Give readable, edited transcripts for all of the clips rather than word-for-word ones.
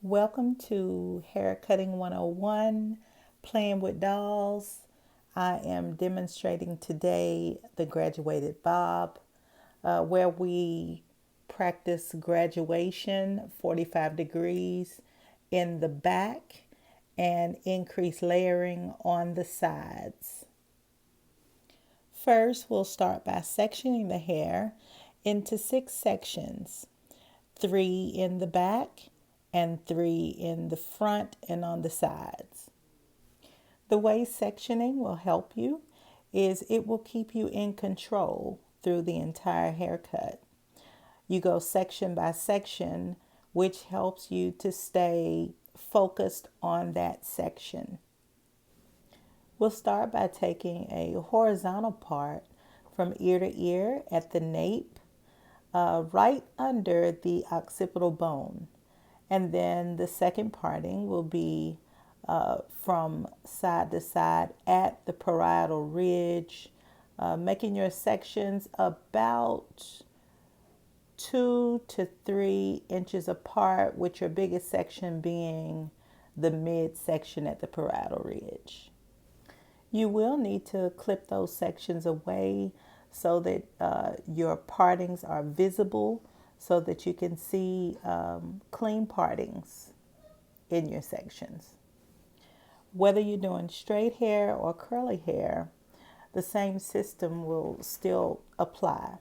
Welcome to Hair Cutting 101, Playing with Dolls. I am demonstrating today the graduated bob, where we practice graduation 45 degrees in the back and increase layering on the sides. First, we'll start by sectioning the hair into 6 sections, 3 in the back and 3 in the front and on the sides. The way sectioning will help you is it will keep you in control through the entire haircut. You go section by section, which helps you to stay focused on that section. We'll start by taking a horizontal part from ear to ear at the nape, right under the occipital bone. And then the second parting will be from side to side at the parietal ridge, making your sections about 2 to 3 inches apart, with your biggest section being the midsection at the parietal ridge. You will need to clip those sections away so that your partings are visible, so that you can see clean partings in your sections. Whether you're doing straight hair or curly hair, the same system will still apply.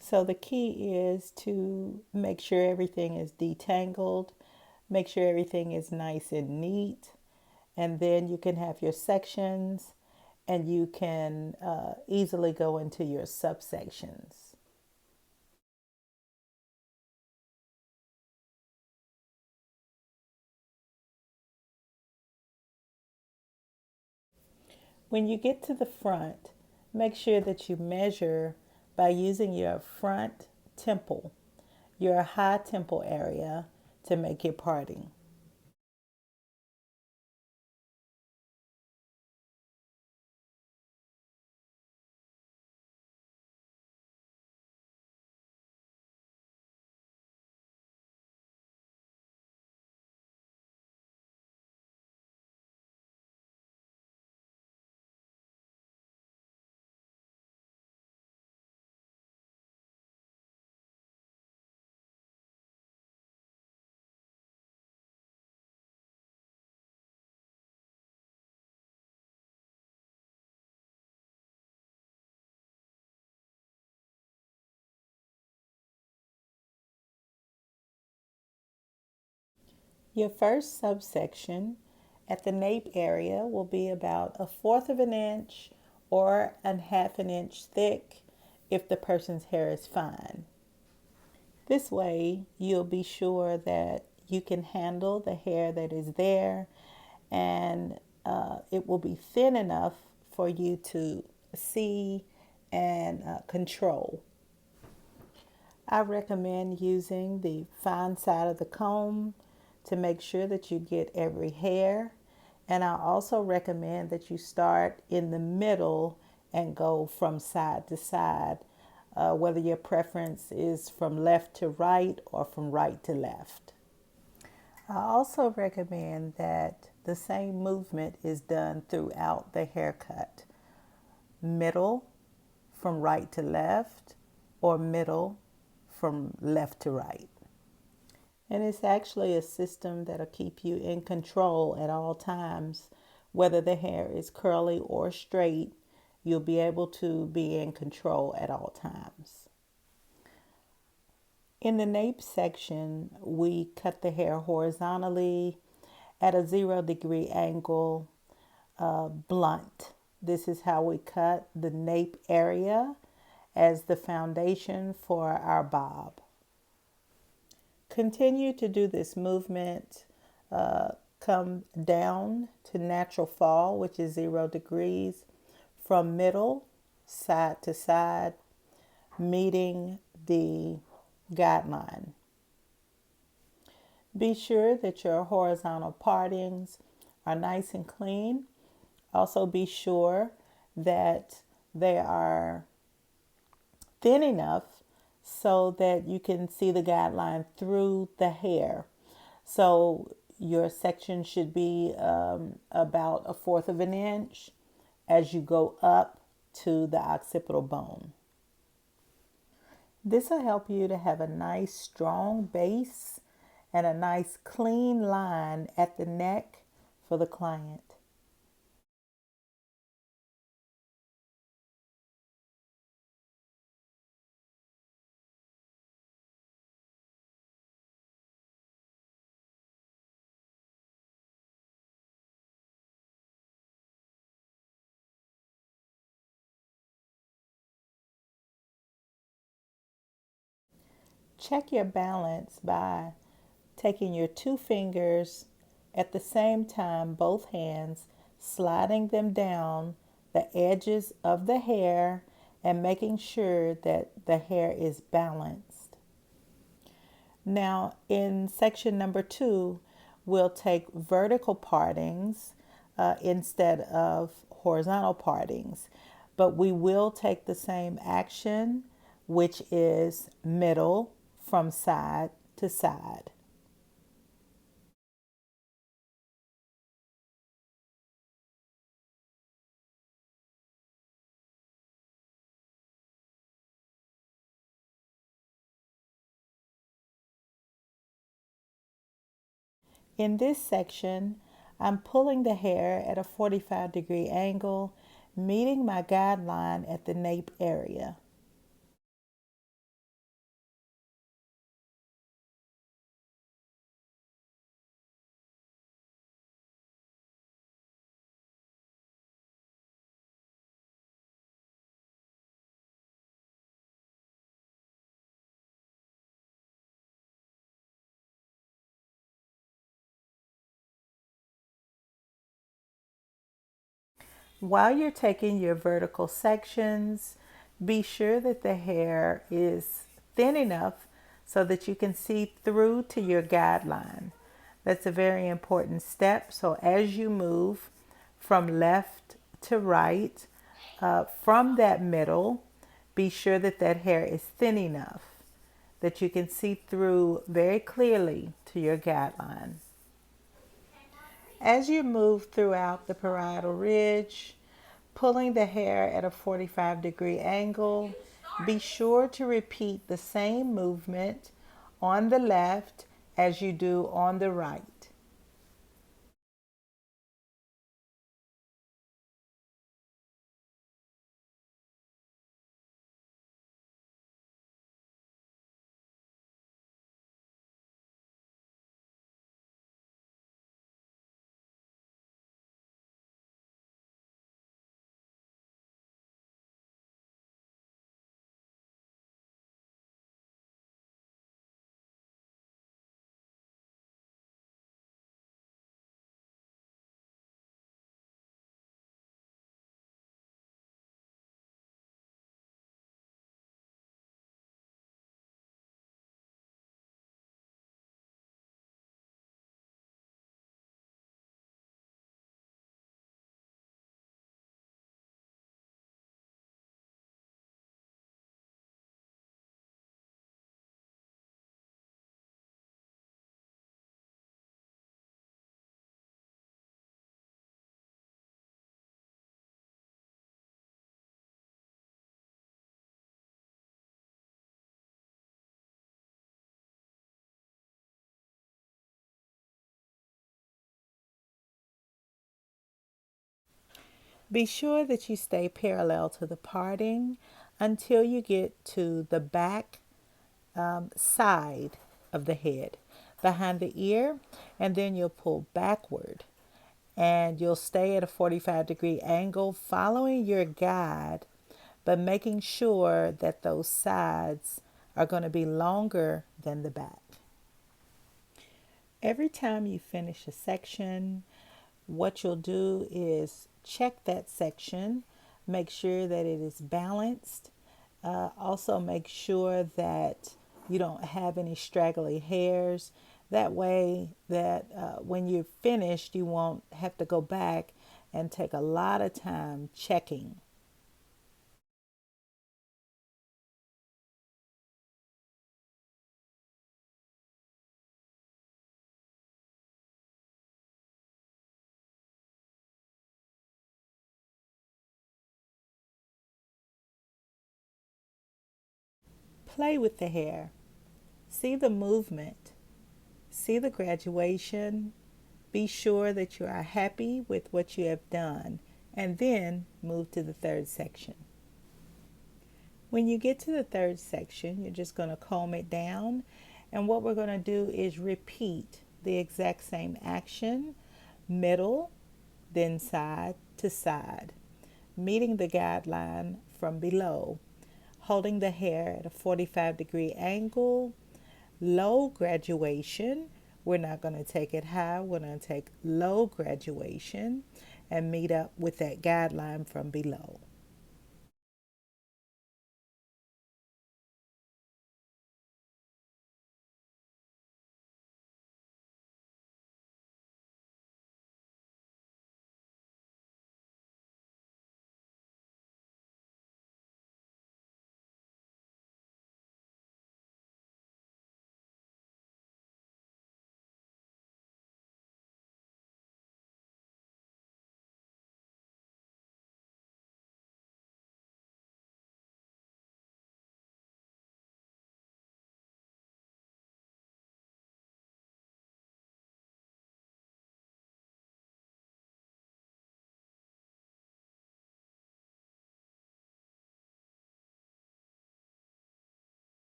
So the key is to make sure everything is detangled, make sure everything is nice and neat, and then you can have your sections and you can easily go into your subsections. When you get to the front, make sure that you measure by using your front temple, your high temple area, to make your parting. Your first subsection at the nape area will be about 1/4 of an inch or a 1/2 an inch thick if the person's hair is fine. This way, you'll be sure that you can handle the hair that is there, and it will be thin enough for you to see and control. I recommend using the fine side of the comb to make sure that you get every hair. And I also recommend that you start in the middle and go from side to side, whether your preference is from left to right or from right to left. I also recommend that the same movement is done throughout the haircut. Middle from right to left, or middle from left to right. And it's actually a system that'll keep you in control at all times. Whether the hair is curly or straight, you'll be able to be in control at all times. In the nape section, we cut the hair horizontally at a 0-degree angle, blunt. This is how we cut the nape area as the foundation for our bob. Continue to do this movement. Come down to natural fall, which is 0 degrees, from middle, side to side, meeting the guideline. Be sure that your horizontal partings are nice and clean. Also be sure that they are thin enough so that you can see the guideline through the hair. So your section should be about a fourth of an inch as you go up to the occipital bone. This will help you to have a nice strong base and a nice clean line at the neck for the client. Check your balance by taking your two fingers at the same time, both hands, sliding them down the edges of the hair and making sure that the hair is balanced. Now, in section number 2, we'll take vertical partings instead of horizontal partings, but we will take the same action, which is middle from side to side. In this section, I'm pulling the hair at a 45-degree angle, meeting my guideline at the nape area. While you're taking your vertical sections, be sure that the hair is thin enough so that you can see through to your guideline. That's a very important step. So as you move from left to right, from that middle, be sure that that hair is thin enough that you can see through very clearly to your guideline. As you move throughout the parietal ridge, pulling the hair at a 45-degree angle, be sure to repeat the same movement on the left as you do on the right. Be sure that you stay parallel to the parting until you get to the back side of the head, behind the ear, and then you'll pull backward. And you'll stay at a 45-degree angle following your guide, but making sure that those sides are going to be longer than the back. Every time you finish a section, what you'll do is check that section, make sure that it is balanced. Also, make sure that you don't have any straggly hairs. That way, that when you're finished, you won't have to go back and take a lot of time checking. Play with the hair. See the movement. See the graduation. Be sure that you are happy with what you have done, and then move to the third section. When you get to the third section, you're just going to comb it down, and what we're going to do is repeat the exact same action, middle, then side to side, meeting the guideline from below, holding the hair at a 45-degree angle, low graduation. We're not going to take it high, we're going to take low graduation and meet up with that guideline from below.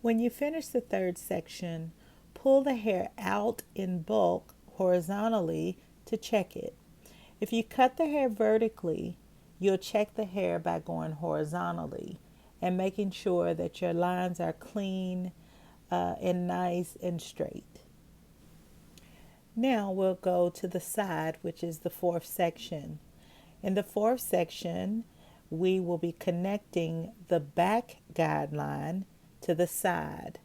When you finish the third section, pull the hair out in bulk horizontally to check it. If you cut the hair vertically, you'll check the hair by going horizontally and making sure that your lines are clean and nice and straight. Now we'll go to the side, which is the fourth section. In the fourth section, we will be connecting the back guideline to the side.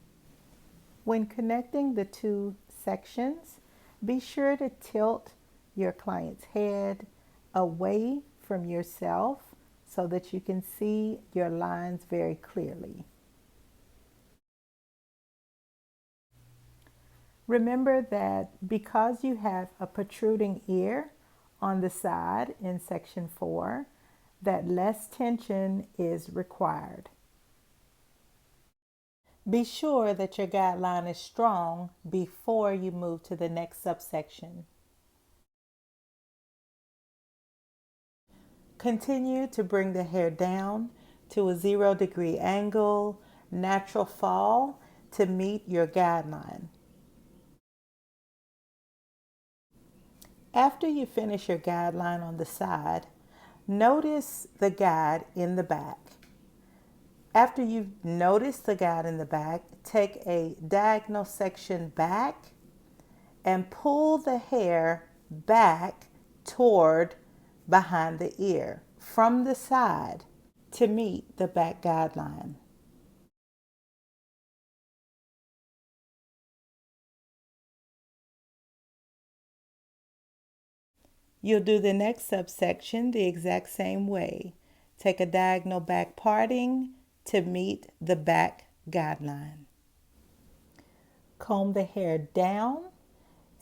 When connecting the two sections, be sure to tilt your client's head away from yourself so that you can see your lines very clearly. Remember that because you have a protruding ear on the side in section 4, that less tension is required. Be sure that your guideline is strong before you move to the next subsection. Continue to bring the hair down to a 0-degree angle, natural fall to meet your guideline. After you finish your guideline on the side, notice the guide in the back. After you've noticed the guide in the back, take a diagonal section back and pull the hair back toward behind the ear from the side to meet the back guideline. You'll do the next subsection the exact same way. Take a diagonal back parting to meet the back guideline. Comb the hair down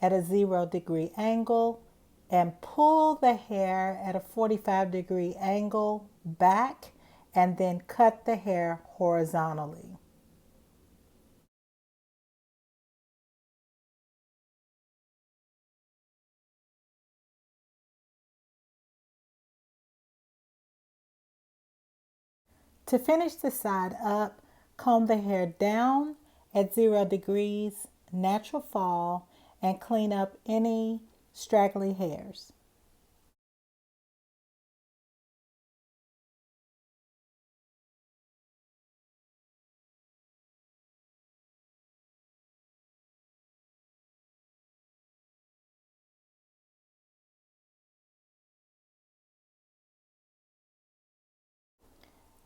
at a 0-degree angle and pull the hair at a 45-degree angle back and then cut the hair horizontally. To finish the side up, comb the hair down at 0 degrees, natural fall, and clean up any straggly hairs.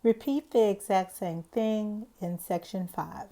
Repeat the exact same thing in section 5.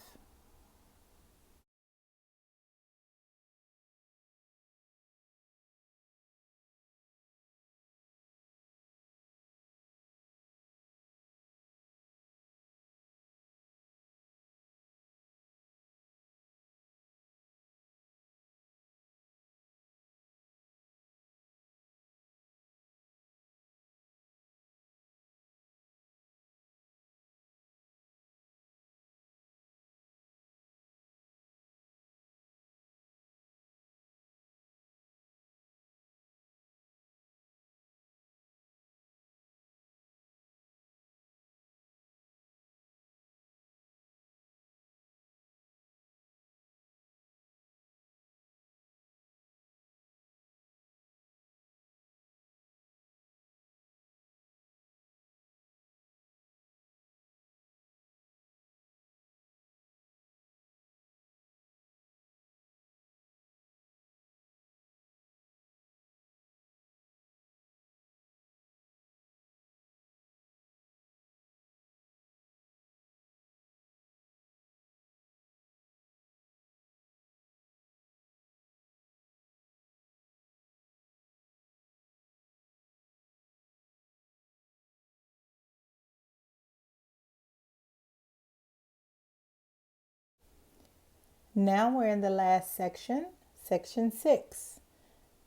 Now we're in the last section, section 6,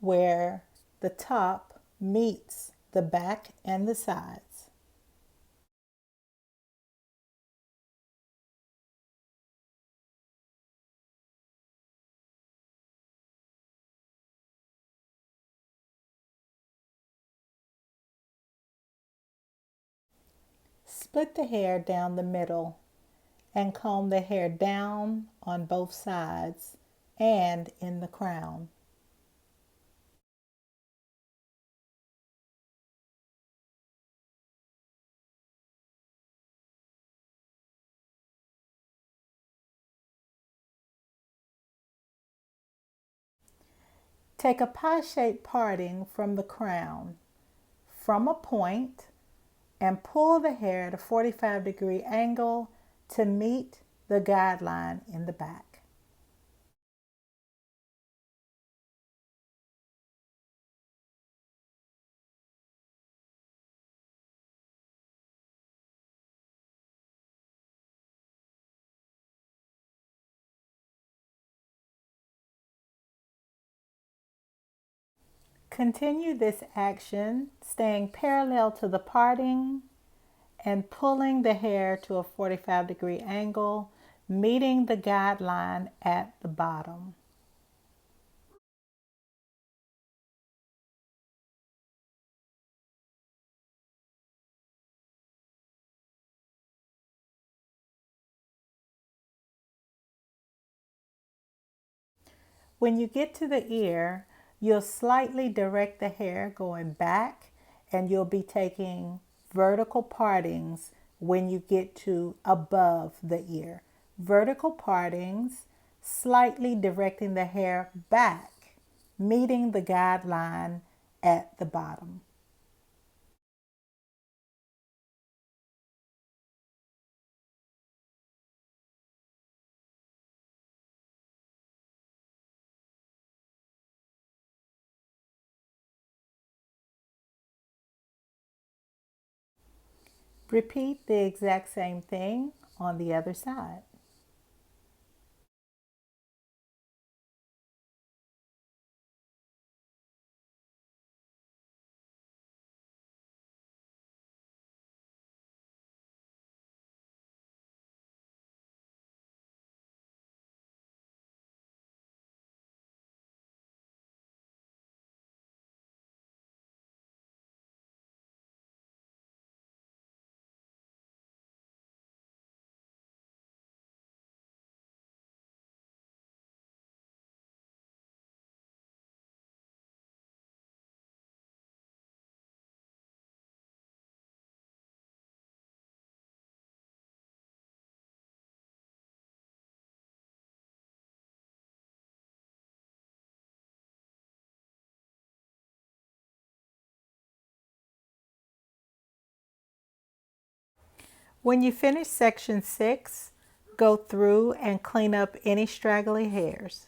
where the top meets the back and the sides. Split the hair down the middle and comb the hair down on both sides and in the crown. Take a pie-shaped parting from the crown, from a point, and pull the hair at a 45-degree angle to meet the guideline in the back. Continue this action, staying parallel to the parting and pulling the hair to a 45-degree angle, meeting the guideline at the bottom. When you get to the ear, you'll slightly direct the hair going back, and you'll be taking vertical partings when you get to above the ear. Vertical partings, slightly directing the hair back, meeting the guideline at the bottom. Repeat the exact same thing on the other side. When you finish section 6, go through and clean up any straggly hairs.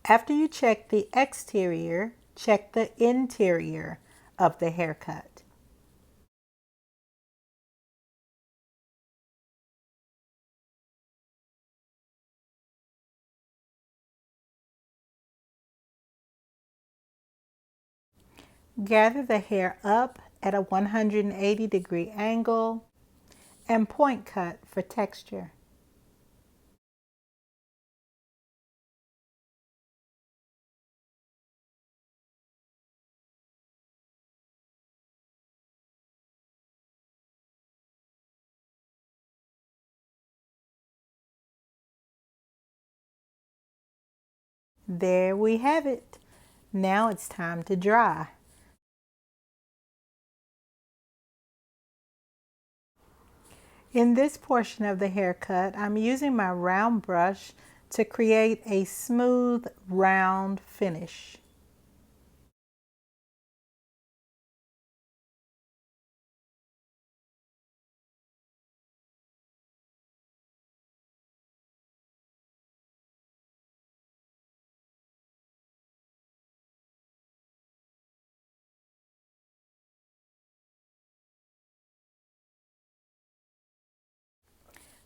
After you check the exterior, check the interior of the haircut. Gather the hair up at a 180-degree angle and point cut for texture. There we have it. Now it's time to dry. In this portion of the haircut, I'm using my round brush to create a smooth, round finish.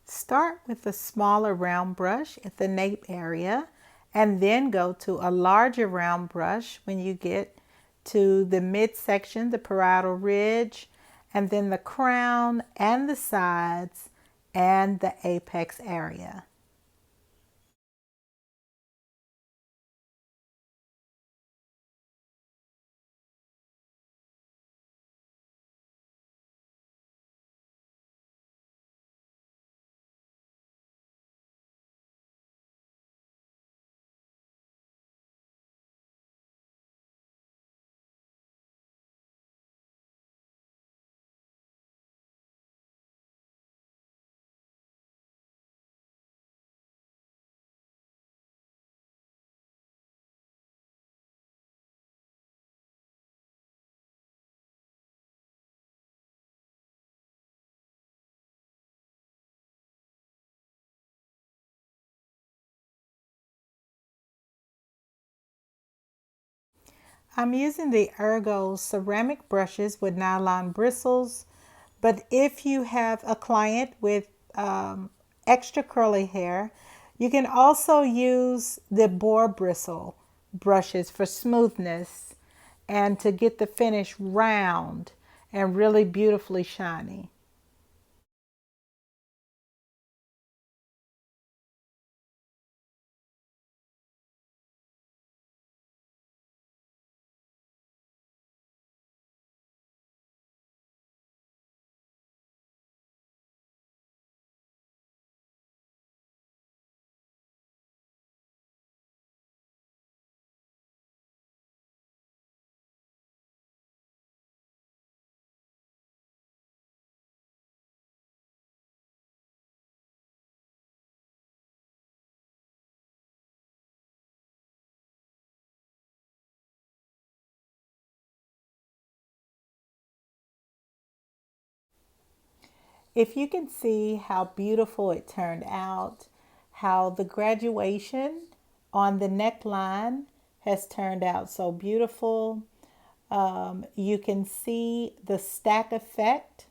Start with a smaller round brush at the nape area and then go to a larger round brush when you get to the midsection, the parietal ridge, and then the crown and the sides and the apex area. I'm using the Ergo ceramic brushes with nylon bristles, but if you have a client with extra curly hair, you can also use the boar bristle brushes for smoothness and to get the finish round and really beautifully shiny. If you can see how beautiful it turned out, how the graduation on the neckline has turned out so beautiful. You can see the stack effect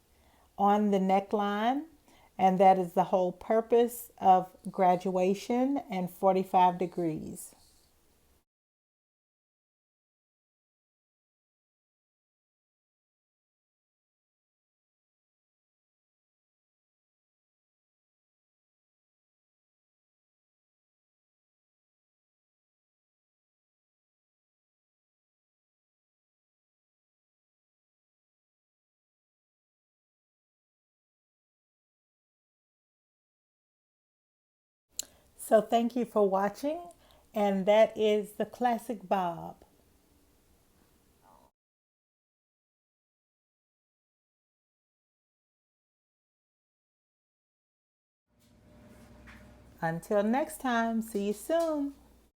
on the neckline, and that is the whole purpose of graduation and 45 degrees. So thank you for watching, and that is the classic bob. Until next time, see you soon.